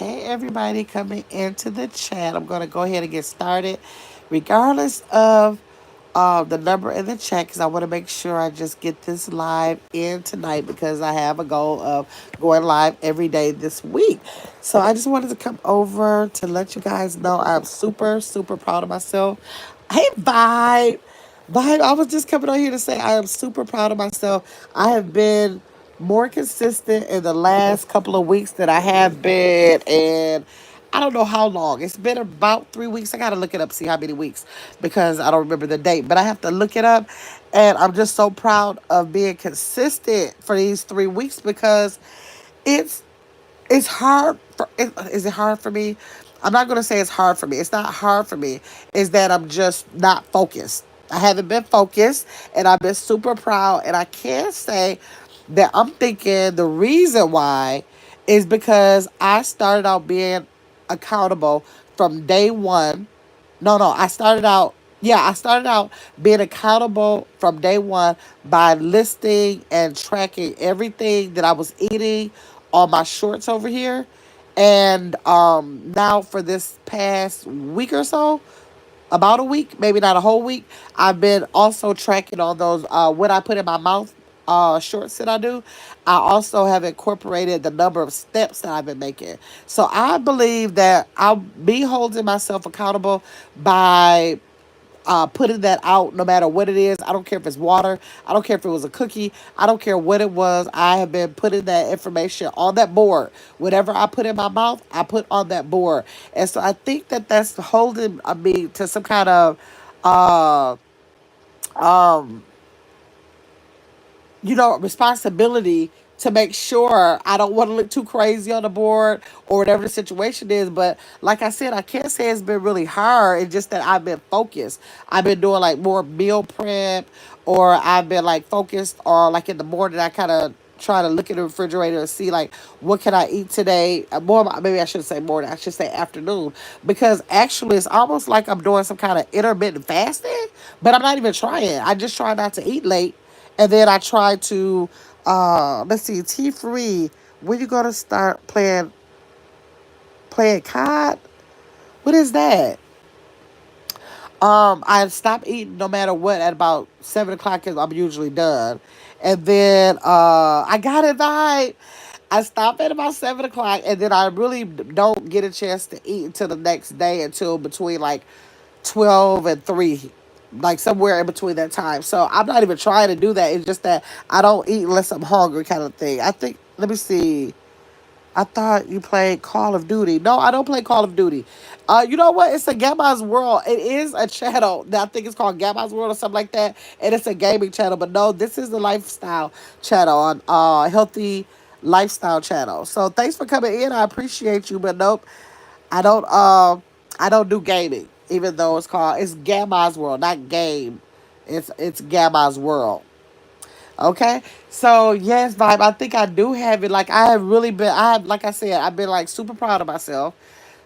Hey, everybody coming into the chat. I'm going to go ahead and get started, regardless of the number in the chat, because I want to make sure I just get this live in tonight because I have a goal of going live every day this week. So I just wanted to come over to let you guys know I'm super, super proud of myself. Hey, Vibe. Vibe, I was just coming on here to say I am super proud of myself. I have been more consistent in the last couple of weeks than I have been in I don't know how long. It's been about 3 weeks. I gotta look it up, see how many weeks, because I don't remember the date. But I have to look it up, and I'm just so proud of being consistent for these 3 weeks because it's it's hard. Is it hard for me? I'm not gonna say it's hard for me. It's not hard for me. Is that I'm just not focused. I haven't been focused, and I've been super proud. And I can say that I'm thinking the reason why is because I started out being accountable from day one. No, I started out. Yeah, I started out being accountable from day one by listing and tracking everything that I was eating on my shorts over here. And now for this past week or so, about a week, maybe not a whole week, I've been also tracking on those what I put in my mouth shorts that I do. I also have incorporated the number of steps that I've been making. So I believe that I'll be holding myself accountable by putting that out no matter what it is. I don't care if it's water. I don't care if it was a cookie. I don't care what it was. I have been putting that information on that board. Whatever I put in my mouth, I put on that board. And so I think that that's holding me to some kind of uh, um, responsibility to make sure I don't want to look too crazy on the board or whatever the situation is. But like I said, I can't say it's been really hard. It's just that I've been focused. I've been doing like more meal prep, or I've been like focused on like in the morning. I kind of try to look in the refrigerator and see like what can I eat today. More maybe I should say morning. I should say afternoon, because actually it's almost like I'm doing some kind of intermittent fasting, but I'm not even trying. I just try not to eat late, and then I try to let's see, T free. When you gonna start playing COD? What is that? I stop eating no matter what at about 7 o'clock because I'm usually done. And then I got it right. I stop at about 7 o'clock, and then I really don't get a chance to eat until the next day, until between like 12 and 3, like somewhere in between that time. So I'm not even trying to do that. It's just that I don't eat unless I'm hungry, kind of thing. I think. Let me see. I thought you played Call of Duty. No, I don't play Call of Duty. You know what? It's a Gamma's World. It is a channel that I think it's called Gamma's World or something like that, and it's a gaming channel. But no, this is the lifestyle channel on healthy lifestyle channel. So thanks for coming in. I appreciate you, but nope, I don't. I don't do gaming, even though it's Gamma's World, not game. It's Gamma's World. Okay. So yes, vibe. I think I do have it. Like I have really been. I have, like I said, I've been like super proud of myself.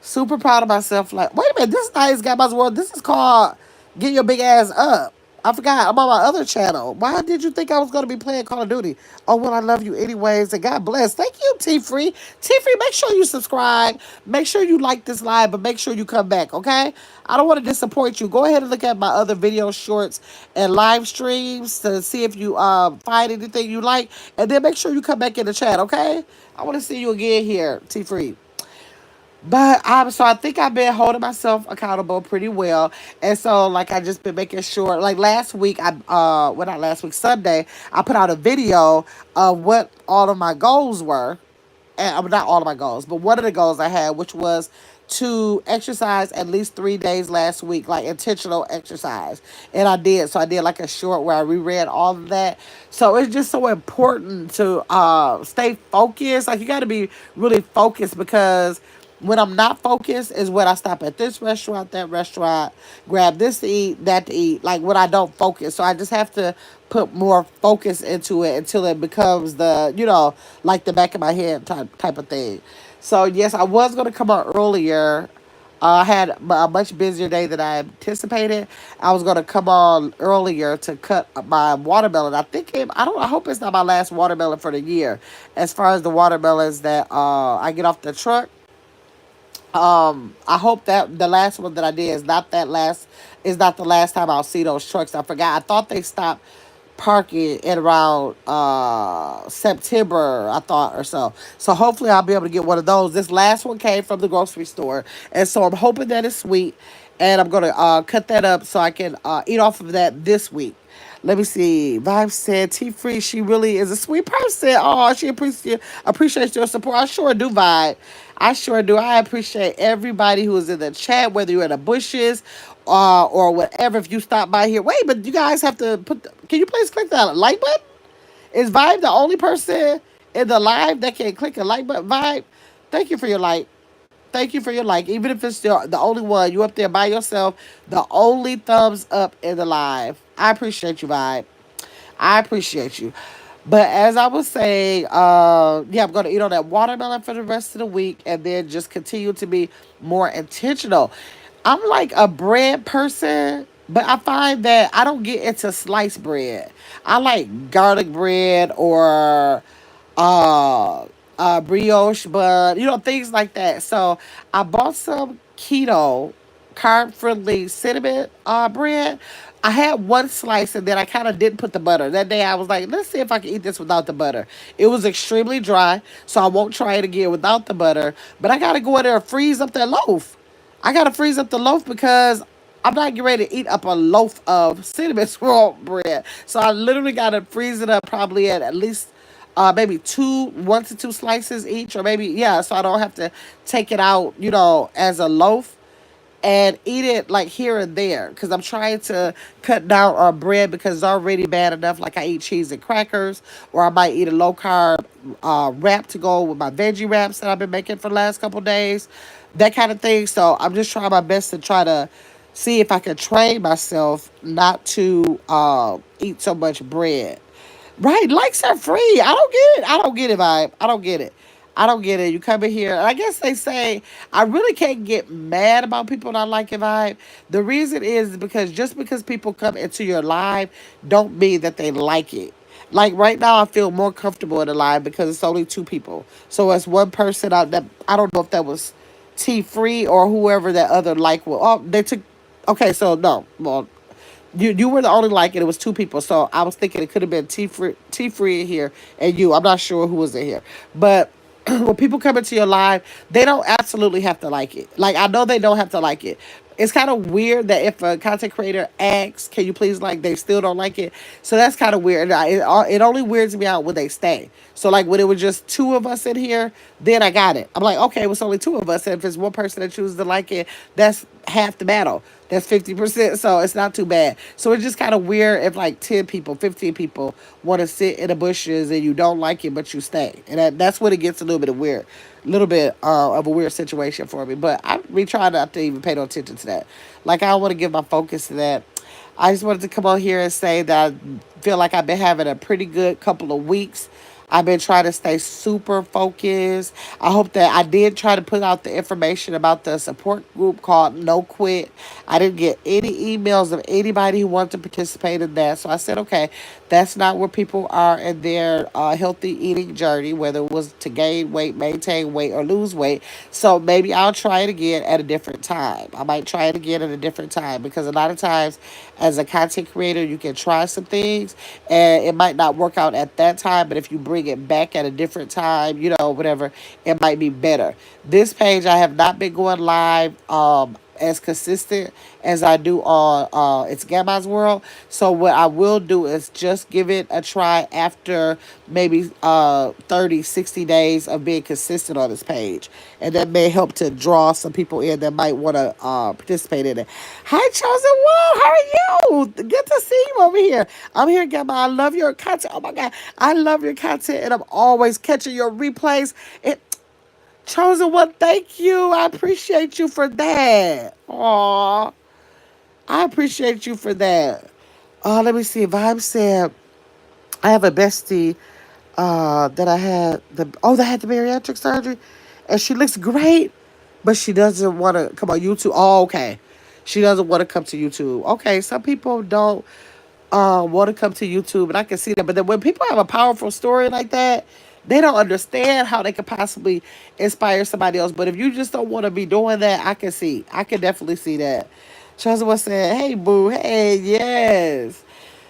Super proud of myself. Like, wait a minute, this is not his Got My World. This is called Get Your Big Ass Up. I forgot. I'm on my other channel. Why did you think I was gonna be playing Call of Duty? Oh well, I love you anyways, and God bless. Thank you, T Free. T Free, make sure you subscribe. Make sure you like this live, but make sure you come back. Okay? I don't want to disappoint you. Go ahead and look at my other video shorts and live streams to see if you find anything you like, and then make sure you come back in the chat. Okay? I want to see you again here, T Free. But I think I've been holding myself accountable pretty well. And so like I just been making sure, like last week well, not last week, Sunday, I put out a video of what all of my goals were. And not all of my goals, but one of the goals I had, which was to exercise at least 3 days last week, like intentional exercise. And I did. So I did like a short where I reread all of that. So it's just so important to stay focused. Like you got to be really focused, because when I'm not focused is when I stop at this restaurant, that restaurant, grab this to eat, that to eat. Like when I don't focus. So I just have to put more focus into it until it becomes like the back of my head type of thing. So yes, I was gonna come out earlier. I had a much busier day than I anticipated. I was gonna come on earlier to cut my watermelon. I don't. I hope it's not my last watermelon for the year. As far as the watermelons that I get off the truck, I hope that the last one that I did is not the last time I'll see those trucks. I forgot. I thought they stopped parking at around September, I thought, or so. So hopefully I'll be able to get one of those. This last one came from the grocery store, and so I'm hoping that it's sweet, and I'm gonna cut that up so I can eat off of that this week. Let me see. Vibe said T Free, she really is a sweet person. Oh, she appreciates your support. I sure do, Vibe. I sure do. I appreciate everybody who is in the chat, whether you're in the bushes or whatever. If you stop by here, wait, but you guys have to can you please click that like button? Is Vibe the only person in the live that can click a like button? Vibe, thank you for your like. Thank you for your like. Even if it's the only one, you up there by yourself, the only thumbs up in the live. I appreciate you, Vibe. I appreciate you. But as I was saying, yeah, I'm gonna eat on that watermelon for the rest of the week, and then just continue to be more intentional. I'm like a bread person, but I find that I don't get into sliced bread. I like garlic bread or uh, brioche bun, things like that. So I bought some keto, carb friendly cinnamon bread. I had one slice and then I kind of didn't put the butter. That day I was like, let's see if I can eat this without the butter. It was extremely dry, so I won't try it again without the butter. But I got to go in there and freeze up that loaf. I got to freeze up the loaf because I'm not getting ready to eat up a loaf of cinnamon swirl bread. So I literally got to freeze it up probably at least maybe one to two slices each, or maybe, yeah, so I don't have to take it out, as a loaf and eat it like here and there because I'm trying to cut down on bread because it's already bad enough. Like I eat cheese and crackers, or I might eat a low carb wrap to go with my veggie wraps that I've been making for the last couple days, that kind of thing. So I'm just trying my best to try to see if I can train myself not to eat so much bread. Right, likes are free. I don't get it. I don't get it, Vibe. I don't get it. I don't get it. You come in here, and I guess they say I really can't get mad about people not liking Vibe. The reason is because just because people come into your live, don't mean that they like it. Like right now, I feel more comfortable in the live because it's only two people. So it's one person out that I don't know if that was T Free or whoever that other like. Oh, they took. Okay, so no. Well, you were the only like, and it was two people. So I was thinking it could have been T Free in here and you. I'm not sure who was in here, but when people come into your live, they don't absolutely have to like it. Like I know they don't have to like it. It's kind of weird that if a content creator asks, "Can you please like?" they still don't like it. So that's kind of weird. It only weirds me out when they stay. So like when it was just two of us in here, then I got it. I'm like, okay, it was only two of us, and if it's one person that chooses to like it, that's half the battle. That's 50%, so it's not too bad. So it's just kind of weird if like 10 people, 15 people want to sit in the bushes and you don't like it, but you stay. And that's when it gets a little bit of weird, a little bit of a weird situation for me. But I be trying not to even pay no attention to that. Like I don't want to give my focus to that. I just wanted to come on here and say that I feel like I've been having a pretty good couple of weeks. I've been trying to stay super focused. I hope that I did try to put out the information about the support group called No Quit. I didn't get any emails of anybody who wanted to participate in that. So I said, okay, that's not where people are in their healthy eating journey, whether it was to gain weight, maintain weight, or lose weight. So maybe I'll try it again at a different time. I might try it again at a different time because a lot of times as a content creator, you can try some things and it might not work out at that time, but if you bring it back at a different time, whatever, it might be better. This page, I have not been going live as consistent as I do on it's Gamma's World. So what I will do is just give it a try after maybe 30, 60 days of being consistent on this page. And that may help to draw some people in that might want to participate in it. Hi, Chosen One. How are you? Good to see you over here. I'm here, Gamma. I love your content. Oh my God. I love your content and I'm always catching your replays. It Chosen One, thank you. I appreciate you for that. Aw, I appreciate you for that. Let me see. Vibe said, I have a bestie that I had that had the bariatric surgery, and she looks great, but she doesn't want to come on YouTube. Oh, okay. She doesn't want to come to YouTube. Okay, some people don't want to come to YouTube, and I can see that. But then when people have a powerful story like that, they don't understand how they could possibly inspire somebody else. But if you just don't want to be doing that, I can definitely see that. Chelsea was saying, "Hey, boo, hey, yes."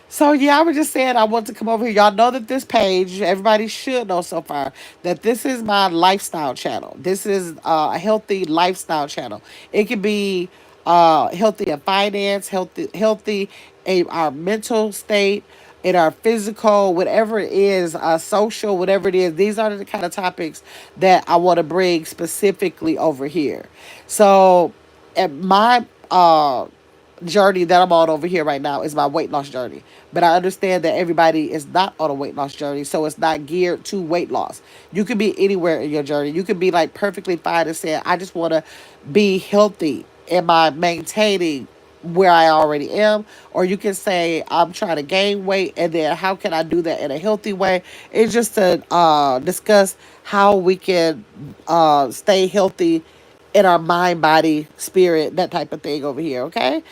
So yeah, I was just saying I want to come over here. Y'all know that this page, everybody should know so far, that this is my lifestyle channel. This is a healthy lifestyle channel. It could be healthy in finance, healthy in our mental state, in our physical, whatever it is, social, whatever it is. These are the kind of topics that I want to bring specifically over here. So at my journey that I'm on over here right now is my weight loss journey. But I understand that everybody is not on a weight loss journey, so it's not geared to weight loss. You could be anywhere in your journey. You could be like perfectly fine and saying, I just want to be healthy. Am I maintaining where I already am? Or you can say, I'm trying to gain weight, and then how can I do that in a healthy way? It's just to discuss how we can stay healthy in our mind, body, spirit, that type of thing over here, okay?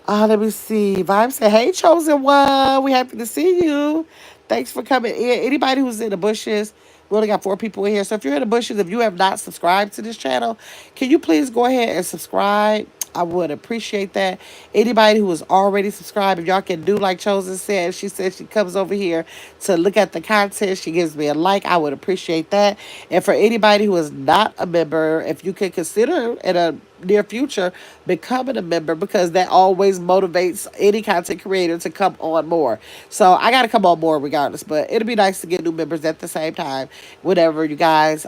Let me see. Vibe said, "Hey, chosen one, we happy to see you. Thanks for coming in. Anybody who's in the bushes, we only got 4 people in here. So if you're in the bushes, if you have not subscribed to this channel, can you please go ahead and subscribe? I would appreciate that. Anybody who is already subscribed, if y'all can do like Chosen said, she said she comes over here to look at the content. She gives me a like. I would appreciate that. And for anybody who is not a member, if you can consider in a near future becoming a member, because that always motivates any content creator to come on more. So I got to come on more regardless, but it'll be nice to get new members at the same time whenever you guys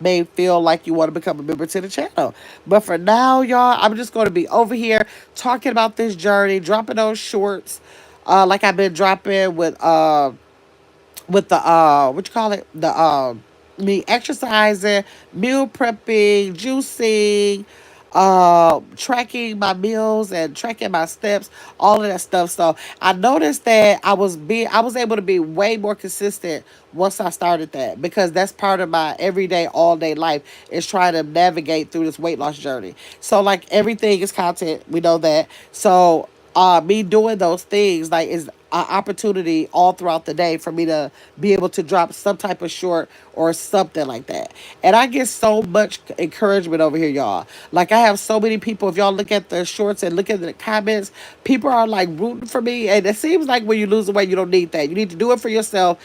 may feel like you want to become a member to the channel. But for now, y'all, I'm just going to be over here talking about this journey, dropping those shorts like I've been dropping with the what you call it, the me exercising, meal prepping, juicing, tracking my meals and tracking my steps, all of that stuff. So I noticed that I was able to be way more consistent once I started that, because that's part of my everyday all day life, is trying to navigate through this weight loss journey. So like everything is content, we know that. So me doing those things like is an opportunity all throughout the day for me to be able to drop some type of short or something like that. And I get so much encouragement over here, y'all. Like I have so many people, if y'all look at the shorts and look at the comments, people are like rooting for me. And it seems like when you lose the weight, you don't need that. You need to do it for yourself.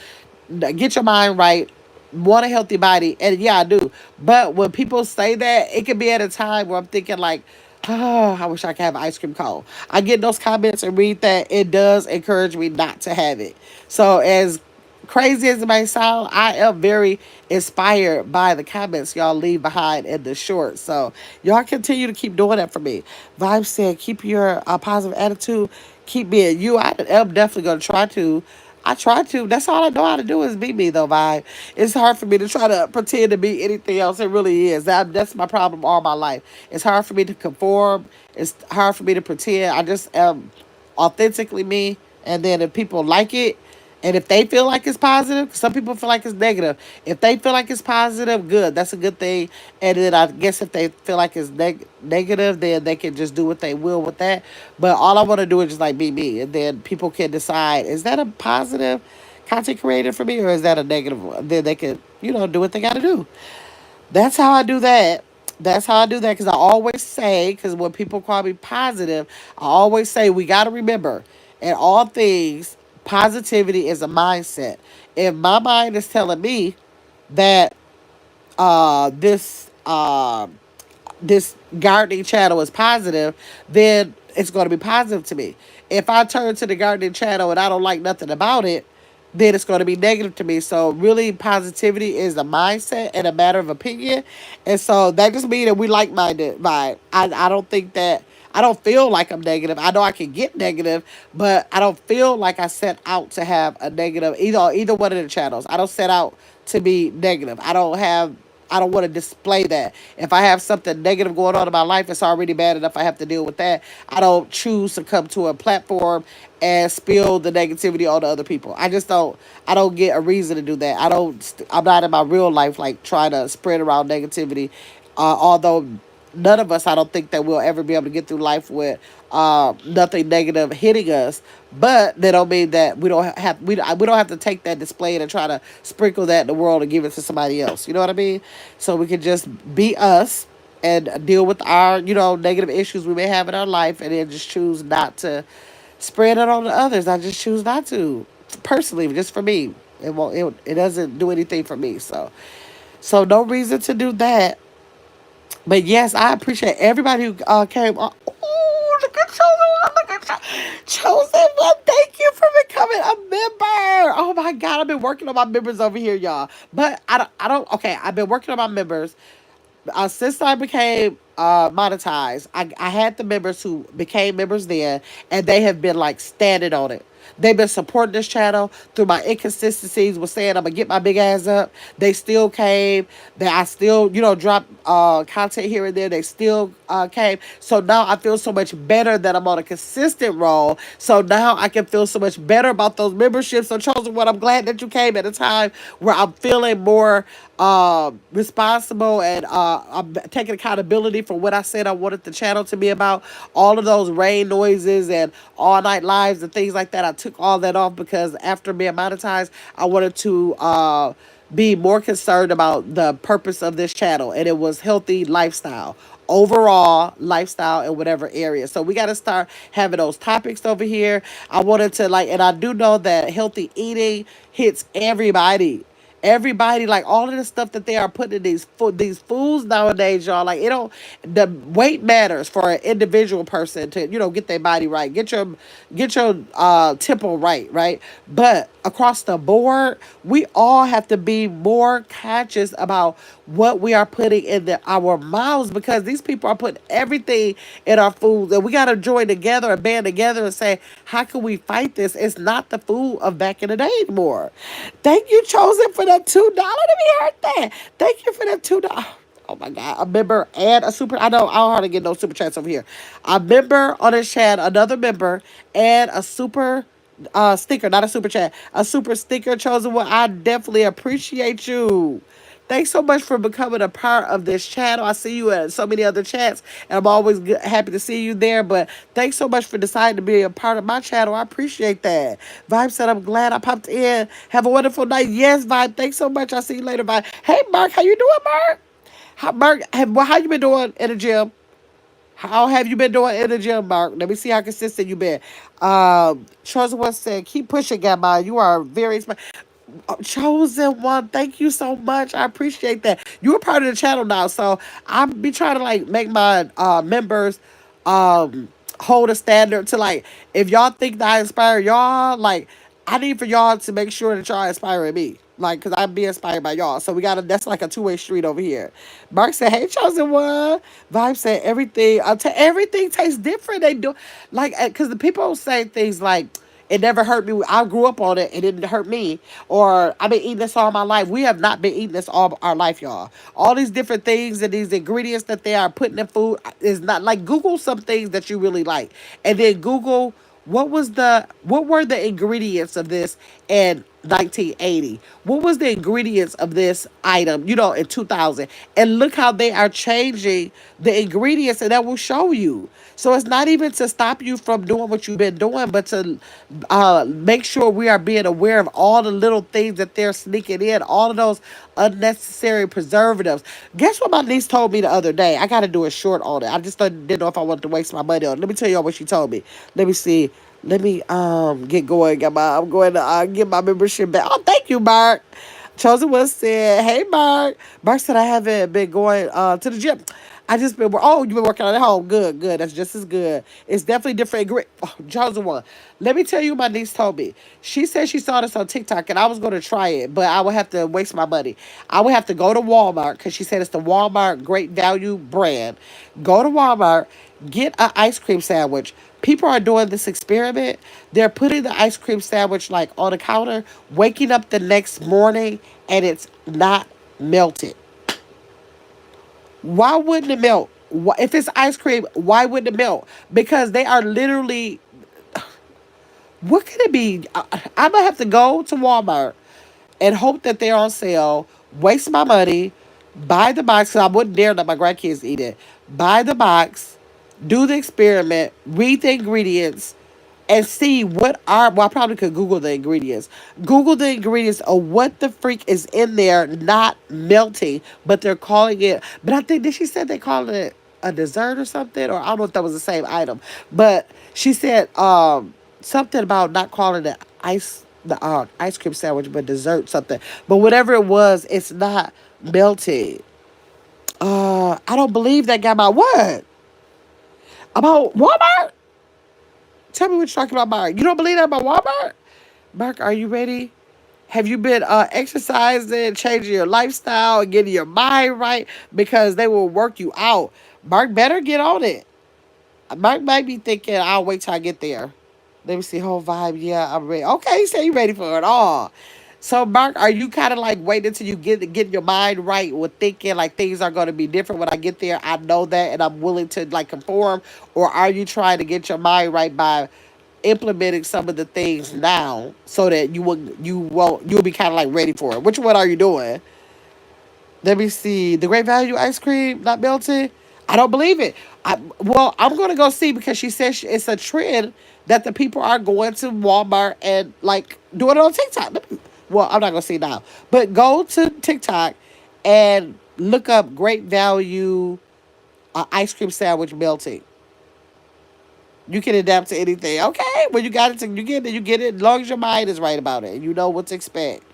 Get your mind right, want a healthy body. And yeah, I do. But when people say that, it can be at a time where I'm thinking like, oh, I wish I could have an ice cream cone. I get those comments and read that. It does encourage me not to have it. So as crazy as it may sound, I am very inspired by the comments y'all leave behind in the short. So y'all continue to keep doing that for me. Vibe said, keep your positive attitude. Keep being you. I am definitely going to try to. I try to. That's all I know how to do is be me, though, Vibe. It's hard for me to try to pretend to be anything else. It really is. That's my problem all my life. It's hard for me to conform. It's hard for me to pretend. I just am authentically me. And then if people like it, and if they feel like it's positive, some people feel like it's negative. If they feel like it's positive, good. That's a good thing. And then I guess if they feel like it's negative, then they can just do what they will with that. But all I want to do is just like be me. And then people can decide, is that a positive content creator for me, or is that a negative one? Then they can, do what they got to do. That's how I do that. That's how I do that, because I always say, because when people call me positive, I always say we got to remember, in all things, positivity is a mindset. If my mind is telling me that uh, this uh, this gardening channel is positive, then it's going to be positive to me. If I turn to the gardening channel and I don't like nothing about it, then it's going to be negative to me. So really, positivity is a mindset and a matter of opinion. And so that just means that we like-minded vibe. I don't think that, I don't feel like I'm negative. I know I can get negative, but I don't feel like I set out to have a negative, either one of the channels. I don't set out to be negative. I don't want to display that. If I have something negative going on in my life, it's already bad enough I have to deal with that. I don't choose to come to a platform and spill the negativity on to other people. I don't get a reason to do that. I'm not in my real life like trying to spread around negativity. Although none of us, I don't think that we'll ever be able to get through life with nothing negative hitting us. But that don't mean that we don't have to take that display and try to sprinkle that in the world and give it to somebody else. You know what I mean? So we can just be us and deal with our negative issues we may have in our life, and then just choose not to spread it on to others. I just choose not to, personally, just for me. It won't. It doesn't do anything for me. So no reason to do that. But yes, I appreciate everybody who came on. Oh, look at Chosen One. Look at Chosen One. Thank you for becoming a member. Oh my God, I've been working on my members over here, y'all. But okay, I've been working on my members since I became monetized. I had the members who became members then, and they have been like standing on it. They've been supporting this channel through my inconsistencies with saying I'm gonna get my big ass up. They still came. That I still, drop content here and there. They still came. So now I feel so much better that I'm on a consistent roll. So now I can feel so much better about those memberships. So Chosen One, I'm glad that you came at a time where I'm feeling more responsible, and I'm taking accountability for what I said I wanted the channel to be about. All of those rain noises and all night lives and things like that, I took all that off because after being monetized, I wanted to be more concerned about the purpose of this channel, and it was healthy lifestyle, overall lifestyle in whatever area. So we got to start having those topics over here. I wanted to and I do know that healthy eating hits everybody. Everybody, like all of the stuff that they are putting in these foods nowadays, y'all. Like it don't. The weight matters for an individual person to get their body right, get your temple right, right. But across the board, we all have to be more conscious about what we are putting in our mouths, because these people are putting everything in our foods, and we got to join together and band together and say, how can we fight this? It's not the food of back in the day anymore. Thank you, Chosen, for that $2. Let me heard that. Thank you for that $2. Oh my God, a member and a super. I don't hardly get no super chats over here. A member on this chat, another member, and a super sticker, not a super chat, a super sticker. Chosen One, I definitely appreciate you. Thanks so much for becoming a part of this channel. I see you at so many other chats, and I'm always happy to see you there. But thanks so much for deciding to be a part of my channel. I appreciate that. Vibe said, I'm glad I popped in. Have a wonderful night. Yes, Vibe. Thanks so much. I'll see you later, Vibe. Hey, Mark. How you doing, Mark? Mark, how you been doing in the gym? How have you been doing in the gym, Mark? Let me see how consistent you been. Chosen One said, keep pushing, Gamma. You are very Chosen One. Thank you so much. I appreciate that. You're a part of the channel now, so I'll be trying to make my members hold a standard to if y'all think that I inspire y'all, I need for y'all to make sure that y'all inspiring me. Cause I'm being inspired by y'all. So that's like a two-way street over here. Mark said, hey, Chosen One. Vibe said, everything tastes different. They do, cause the people say things like, it never hurt me. I grew up on it. It didn't hurt me. Or I've been eating this all my life. We have not been eating this all our life, y'all. All these different things and these ingredients that they are putting in food is not Google some things that you really like. And then Google what were the ingredients of this in 1980? What was the ingredients of this item, in 2000? And look how they are changing the ingredients, and that will show you. So it's not even to stop you from doing what you've been doing, but to make sure we are being aware of all the little things that they're sneaking in, all of those unnecessary preservatives. Guess what my niece told me the other day? I got to do a short on it. I just didn't know if I wanted to waste my money on it. Let me tell y'all what she told me. Let me see. Let me get going. I'm going to get my membership back. Oh, thank you, Mark. Chosen One said, hey, Mark. Mark said, I haven't been going to the gym. I just been, oh, you've been working on it at home. Good, good. That's just as good. It's definitely different. Oh, Chosen One. Let me tell you, my niece told me. She said she saw this on TikTok, and I was going to try it, but I would have to waste my money. I would have to go to Walmart, because she said it's the Walmart Great Value brand. Go to Walmart, get an ice cream sandwich. People are doing this experiment. They're putting the ice cream sandwich on the counter, waking up the next morning, and it's not melted. Why wouldn't it melt? If it's ice cream, why wouldn't it melt? Because they are literally. What could it be? I'm gonna have to go to Walmart and hope that they're on sale. Waste my money. Buy the box, because I wouldn't dare let my grandkids eat it. Buy the box, do the experiment, read the ingredients, and see what are. Well, I probably could Google the ingredients. Google the ingredients of what the freak is in there, not melting, but they're calling it. But I think, did she said they call it a dessert or something? Or I don't know if that was the same item. But she said something about not calling it ice cream sandwich, but dessert something. But whatever it was, it's not melting. I don't believe that guy about what? About Walmart? Tell me what you're talking about, Mark. You don't believe that about Walmart? Mark, are you ready? Have you been exercising, changing your lifestyle, and getting your mind right? Because they will work you out. Mark better get on it. Mark might be thinking, I'll wait till I get there. Let me see, whole vibe. Yeah, I'm ready. Okay, you say you ready for it all. So, Mark, are you kind of like waiting until you get your mind right with thinking like things are going to be different when I get there? I know that, and I'm willing to like conform, or are you trying to get your mind right by implementing some of the things now so that you'll be kind of like ready for it? Which one are you doing? Let me see. The Great Value ice cream not melted. I don't believe it. Well, I'm gonna go see because she says it's a trend that the people are going to Walmart and like doing it on TikTok. Well, I'm not gonna see now, but go to TikTok and look up Great Value ice cream sandwich melting. You can adapt to anything. Okay, when you got it, you get it. You get it as long as your mind is right about it and you know what to expect.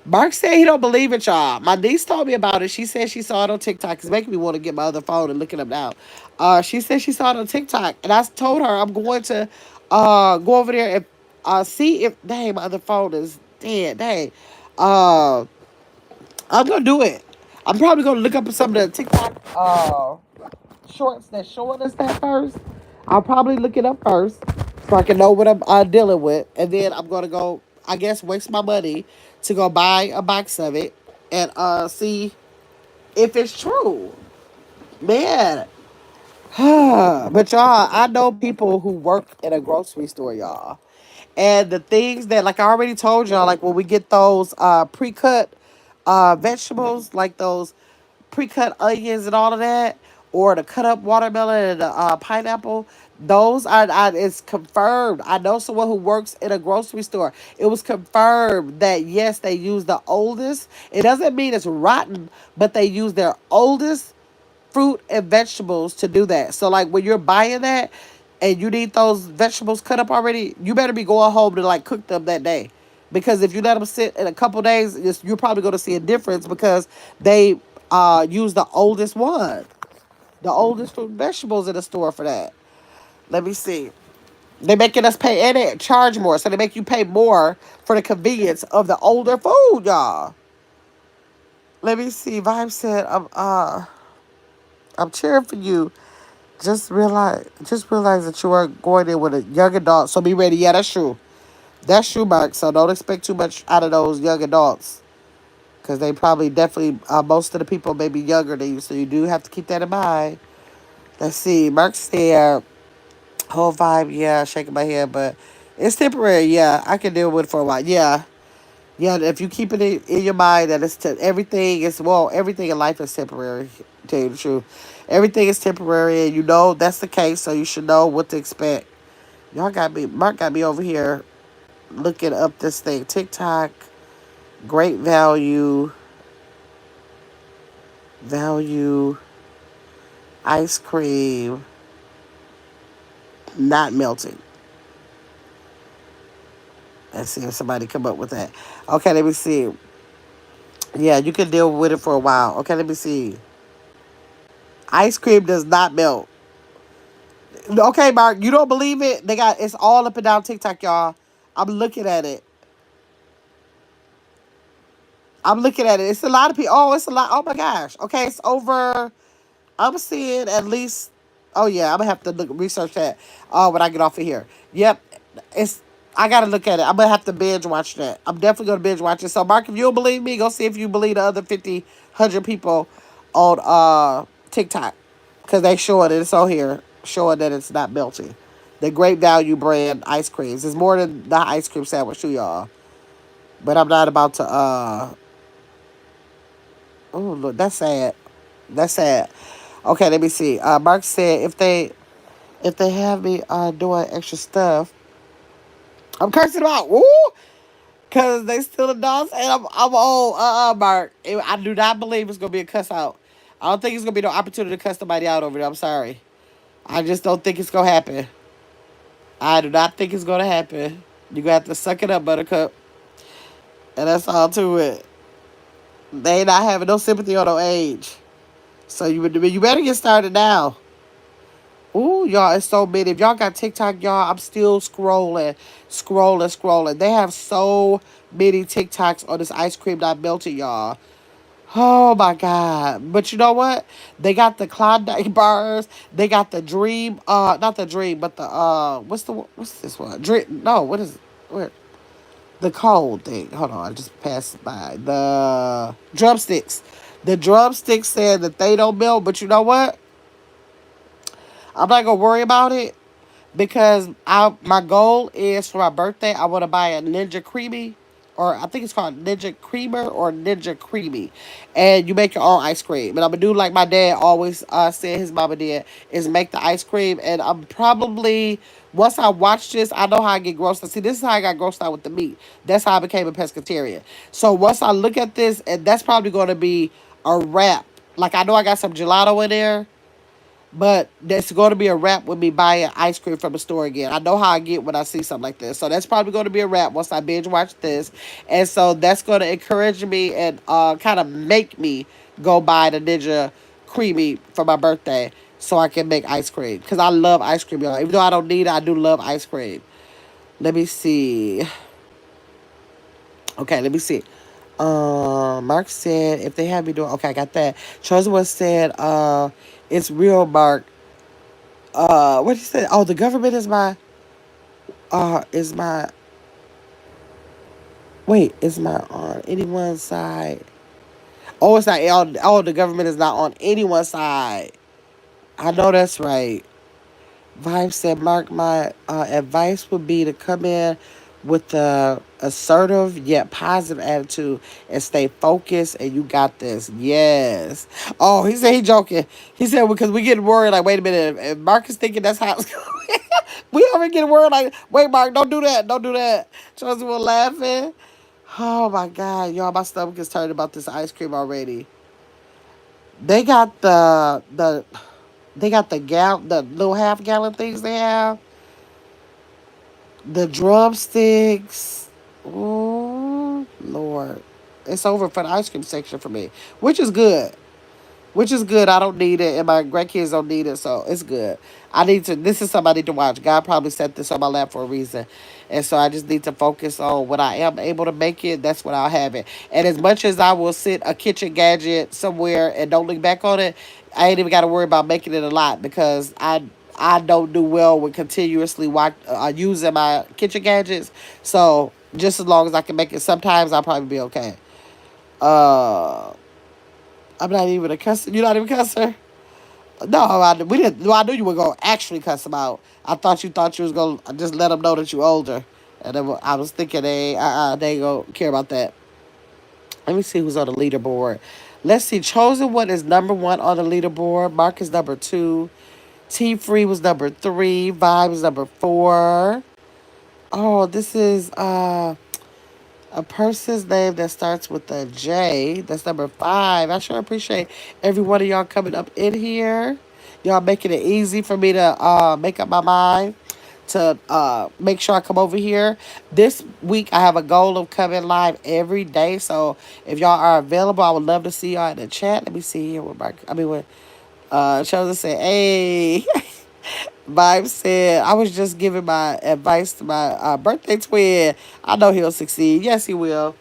Mark said he don't believe it, y'all. My niece told me about it. She said she saw it on TikTok. It's making me want to get my other phone and look it up now. She said she saw it on TikTok, and I told her I'm going to go over there and see if dang my other phone is dead. Dang, uh, I'm gonna do it. I'm probably gonna look up some of the TikTok shorts that's showing us that first. I'll probably look it up first so I can know what I'm dealing with, and then I'm gonna go. I guess waste my money to go buy a box of it and see if it's true, man. But y'all, I know people who work in a grocery store, y'all, and the things that like I already told y'all, like when we get those pre-cut vegetables, like those pre-cut onions and all of that, or the cut up watermelon and the pineapple. Those are it's confirmed. I know someone who works in a grocery store. It was confirmed that yes, they use the oldest. It doesn't mean it's rotten, but they use their oldest fruit and vegetables to do that. So like when you're buying that and you need those vegetables cut up already, you better be going home to like cook them that day. Because if you let them sit in a couple days, you're probably going to see a difference because they use the oldest one, the oldest fruit and vegetables in the store for that. Let me see. They making us pay and they charge more, so they make you pay more for the convenience of the older food, y'all. Let me see. Vibe said, I'm cheering for you. Just realize that you are going in with a young adult, so be ready. Yeah, that's true. That's true, Mark. So don't expect too much out of those young adults. Because they probably definitely, most of the people may be younger than you. So you do have to keep that in mind. Let's see. Mark said, whole vibe, yeah, shaking my head, but it's temporary. Yeah, I can deal with it for a while. Yeah. Yeah, if you keep it in your mind that everything is, well, everything in life is temporary, to tell you the truth. Everything is temporary, and you know that's the case, so you should know what to expect. Mark got me over here looking up this thing. TikTok, great value, ice cream, not melting. Let's see if somebody come up with that. Okay, let me see. Yeah, you can deal with it for a while. Okay, let me see. Ice cream does not melt. Okay, Mark, you don't believe it? It's all up and down TikTok, y'all. I'm looking at it. I'm looking at it. It's a lot of people. Oh, it's a lot. Oh my gosh. Okay, it's over. I'm seeing at least. Oh yeah, I'm gonna have to research that. When I get off of here. Yep, it's. I gotta look at it. I'm gonna have to binge watch that. I'm definitely gonna binge watch it. So, Mark, if you don't believe me, go see if you believe the other 50, 100 people on TikTok, because they showing it. It's on here showing that it's not melting. The Great Value brand ice creams. It's more than the ice cream sandwich too, y'all. But I'm not about to Oh, look, that's sad. That's sad. Okay, let me see. Mark said if they have me doing extra stuff, I'm cursing them out. Woo! Cause they still adults and I'm old. Mark. I do not believe it's gonna be a cuss out. I don't think it's gonna be no opportunity to cuss somebody out over there. I'm sorry. I just don't think it's gonna happen. I do not think it's gonna happen. You gonna have to suck it up, Buttercup, and that's all to it. They not having no sympathy on no age. So you better get started now. Ooh, y'all, it's so many. If y'all got TikTok, y'all, I'm still scrolling. They have so many TikToks on this ice cream not melted, y'all. Oh my god! But you know what? They got the Klondike bars. They got the Dream. Not the Dream, but the what's this one? Dream? No, what is what? The cold thing. Hold on, I just passed by the drumsticks. The drumsticks said that they don't melt, but you know what? I'm not gonna worry about it because I my goal is for my birthday. I want to buy a Ninja Creamy, or I think it's called Ninja Creamer or Ninja Creamy, and you make your own ice cream. And I'm gonna do like my dad always said his mama did, is make the ice cream. And I'm probably once I watch this, I know how I get grossed out. See, this is how I got grossed out with the meat. That's how I became a pescatarian. So once I look at this, and that's probably gonna be a wrap. Like I know I got some gelato in there, but that's going to be a wrap with me buying ice cream from the store again. I know how I get when I see something like this. So that's probably going to be a wrap once I binge watch this. And so that's going to encourage me and kind of make me go buy the Ninja Creamy for my birthday so I can make ice cream. Because I love ice cream, y'all. Even though I don't need it, I do love ice cream. Let me see. Okay, let me see. Mark said if they have me doing okay, I got that. Chosen one said, it's real, Mark. What did he say? Oh, the government is my wait, is my on anyone's side. Oh, it's not on oh the government is not on anyone's side. I know that's right. Vibe said, Mark, my advice would be to come in with a assertive yet positive attitude and stay focused and you got this. Yes. Oh, he said he joking. He said because we getting worried like, wait a minute, if Mark is thinking that's how it's going. We already getting worried like, wait, Mark, don't do that. Don't do that. Chelsea was laughing. Oh my God, y'all, my stomach is turning about this ice cream already. They got the little half gallon things they have. The drumsticks. Oh, Lord. It's over for the ice cream section for me, which is good. Which is good. I don't need it, and my grandkids don't need it, so it's good. I need to. This is something I need to watch. God probably set this on my lap for a reason, and so I just need to focus on when I am able to make it. That's when I'll have it. And as much as I will sit a kitchen gadget somewhere and don't look back on it, I ain't even got to worry about making it a lot because I don't do well with continuously using my kitchen gadgets. So just as long as I can make it, sometimes I'll probably be okay. Uh, I'm not even a cusser. You're not even a cusser. No, we didn't. No, I knew you were gonna actually cuss them out. I thought you was gonna just let them know that you older, and then I was thinking they ain't gonna care about that. Let me see who's on the leaderboard. Let's see. Chosen one is number one on the leaderboard. Mark is number two. T Free was number three. Vibe is number four. Oh, this is a person's name that starts with a J. That's number five. I sure appreciate every one of y'all coming up in here. Y'all making it easy for me to make up my mind to make sure I come over here. This week I have a goal of coming live every day. So if y'all are available, I would love to see y'all in the chat. Let me see here with when Chosen said, hey. Vibe said, I was just giving my advice to my birthday twin. I know he'll succeed. Yes, he will.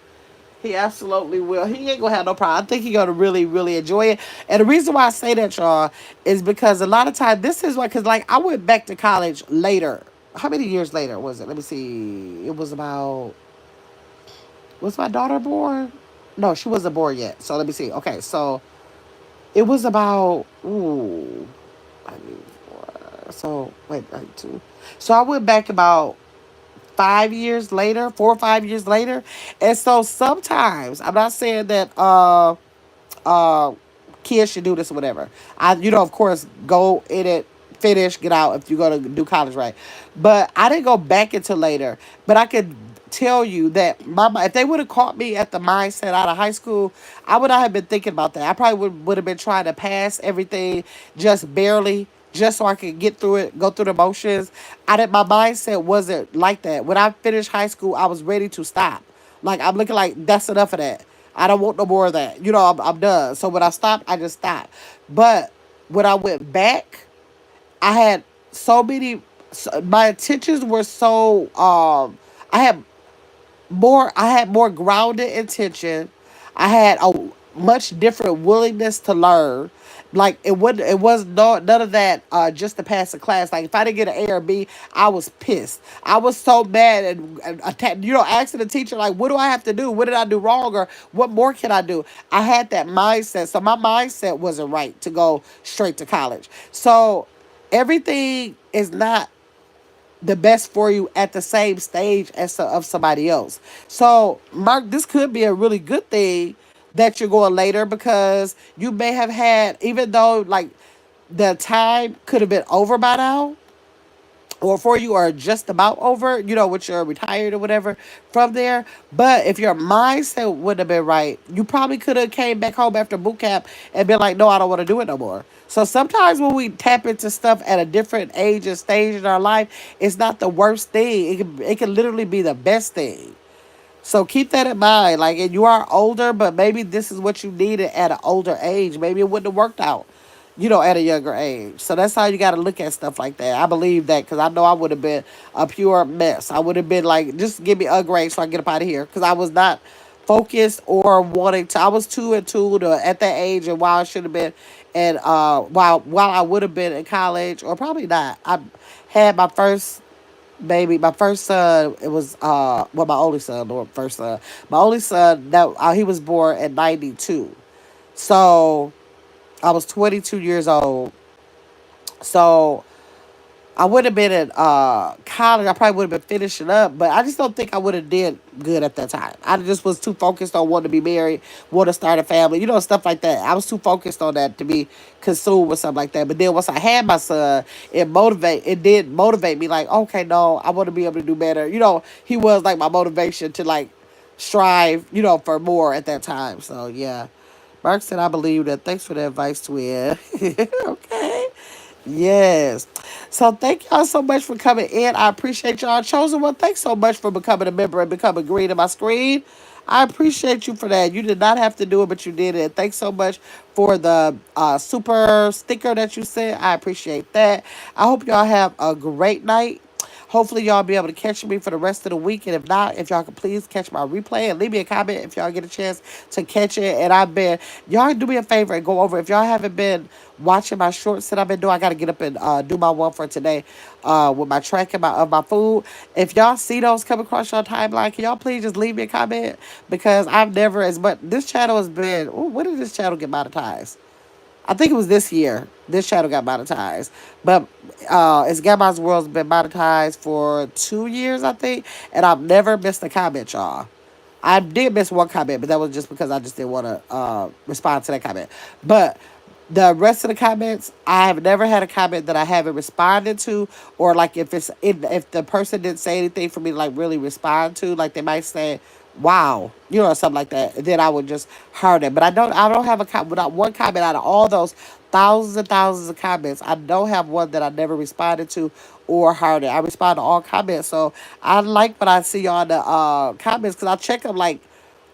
He absolutely will. He ain't gonna have no problem. I think he's gonna really, really enjoy it. And the reason why I say that, y'all, is because a lot of times this is why, because like I went back to college later. How many years later was it? Let me see. It was about, was my daughter born? No, she wasn't born yet. So let me see. Okay, so it was about, ooh, I mean, so wait, like two. So I went back about 5 years later, 4 or 5 years later. And so sometimes, I'm not saying that kids should do this or whatever. Of course, go in it, finish, get out if you're gonna do college, right? But I didn't go back until later. But I could tell you that if they would have caught me at the mindset out of high school, I would not have been thinking about that. I probably would have been trying to pass everything just barely, just so I could get through it, go through the motions. My mindset wasn't like that. When I finished high school, I was ready to stop. Like I'm looking like that's enough of that. I don't want no more of that. I'm done. So when I stopped, I just stopped. But when I went back, I had so many. My intentions were so. I had more grounded intention. I had a much different willingness to learn. Like it was none of that just to pass the class. Like if I didn't get an A or B, I was pissed. I was so mad and asking the teacher like, what do I have to do? What did I do wrong, or what more can I do? I had that mindset. So my mindset wasn't right to go straight to college. So everything is not the best for you at the same stage as of somebody else. So, Mark, this could be a really good thing that you're going later, because you may have had, even though like the time could have been over by now, or for you, or just about over, which you're retired or whatever from there. But if your mindset would have been right, you probably could have came back home after boot camp and been like, no, I don't want to do it no more. So sometimes when we tap into stuff at a different age and stage in our life, it's not the worst thing. It can literally be the best thing. So keep that in mind. Like, and you are older, but maybe this is what you needed at an older age. Maybe it wouldn't have worked out, at a younger age. So that's how you got to look at stuff like that. I believe that, because I know I would have been a pure mess. I would have been like, just give me a grade so I get up out of here. Because I was not focused or wanting to. I was too into at that age, and while I should have been, and while I would have been in college, or probably not. I had my first baby, my first son. It was my only son, or first son. My only son, that he was born in '92. So I was 22 years old. So I would have been in college. I probably would have been finishing up, but I just don't think I would have did good at that time. I just was too focused on wanting to be married, want to start a family, stuff like that. I was too focused on that to be consumed with something like that. But then once I had my son, it did motivate me. Like, okay, no, I want to be able to do better. He was like my motivation to like strive, for more at that time. So yeah. Mark said, I believe that. Thanks for the advice, twin. Okay. Yes. So thank y'all so much for coming in. I appreciate y'all. Chosen One, thanks so much for becoming a member and becoming green on my screen. I appreciate you for that. You did not have to do it, but you did it. Thanks so much for the super sticker that you sent. I appreciate that. I hope y'all have a great night. Hopefully y'all be able to catch me for the rest of the week. And if not, if y'all could please catch my replay and leave me a comment if y'all get a chance to catch it. And y'all do me a favor and go over. If y'all haven't been watching my shorts that I've been doing, I got to get up and do my one for today with my tracking of my food. If y'all see those come across your timeline, can y'all please just leave me a comment? Because I've never, this channel has been, ooh, when did this channel get monetized? I think it was this year. This channel got monetized. But it's Grandma's World's been monetized for 2 years, I think. And I've never missed a comment, y'all. I did miss one comment, but that was just because I just didn't want to respond to that comment. But the rest of the comments, I have never had a comment that I haven't responded to, or like if the person didn't say anything for me to like really respond to, like they might say, "Wow," or something like that. Then I would just heart it. But I don't have without one comment out of all those thousands and thousands of comments. I don't have one that I never responded to or heard it. I respond to all comments, so I like what I see on the comments, because I check them like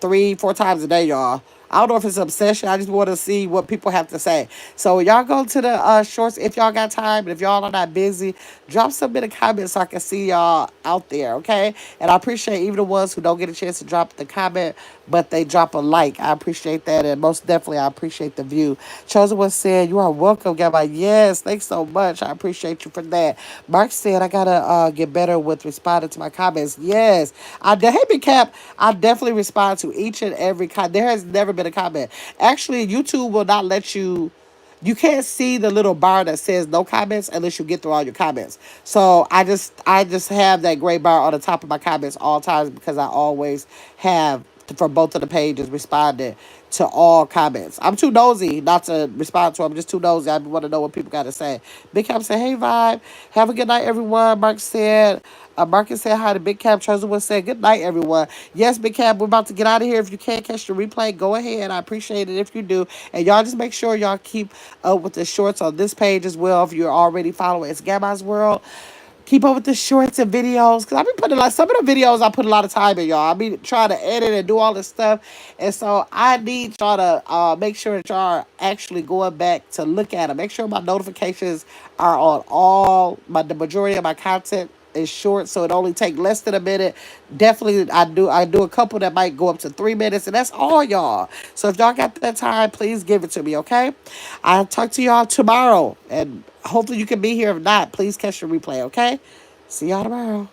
3, 4 times a day, y'all. I don't know if it's an obsession. I just want to see what people have to say. So y'all go to the shorts if y'all got time. And if y'all are not busy, drop some in the comments so I can see y'all out there, okay? And I appreciate even the ones who don't get a chance to drop the comment, but they drop a like. I appreciate that. And most definitely, I appreciate the view. Chosen One said, you are welcome, Gabby. Yes, thanks so much. I appreciate you for that. Mark said, I got to get better with responding to my comments. Yes. Hey, Big Cap, I definitely respond to each and every comment. There has never been a comment. Actually, YouTube will not let you can't see the little bar that says no comments unless you get through all your comments. So I just have that gray bar on the top of my comments all times, because I always have for both of the pages responded to all comments. I'm too nosy not to respond to them. I'm just too nosy. I want to know what people got to say. Big Cap said, hey, Vibe. Have a good night, everyone. Marcus said hi to Big Cap. Chosen said, good night, everyone. Yes, Big Cap, we're about to get out of here. If you can't catch the replay, go ahead. I appreciate it if you do. And y'all just make sure y'all keep up with the shorts on this page as well. If you're already following It's Gamma's World, keep up with the shorts and videos. Because I be putting like some of the videos I put a lot of time in, y'all. I be trying to edit and do all this stuff. And so I need y'all to make sure that y'all are actually going back to look at them. Make sure my notifications are on the majority of my content is short, so it only take less than a minute. Definitely I do a couple that might go up to 3 minutes, and that's all, y'all. So if y'all got that time, please give it to me, okay? I'll talk to y'all tomorrow, and hopefully you can be here. If not, please catch the replay, okay? See y'all tomorrow.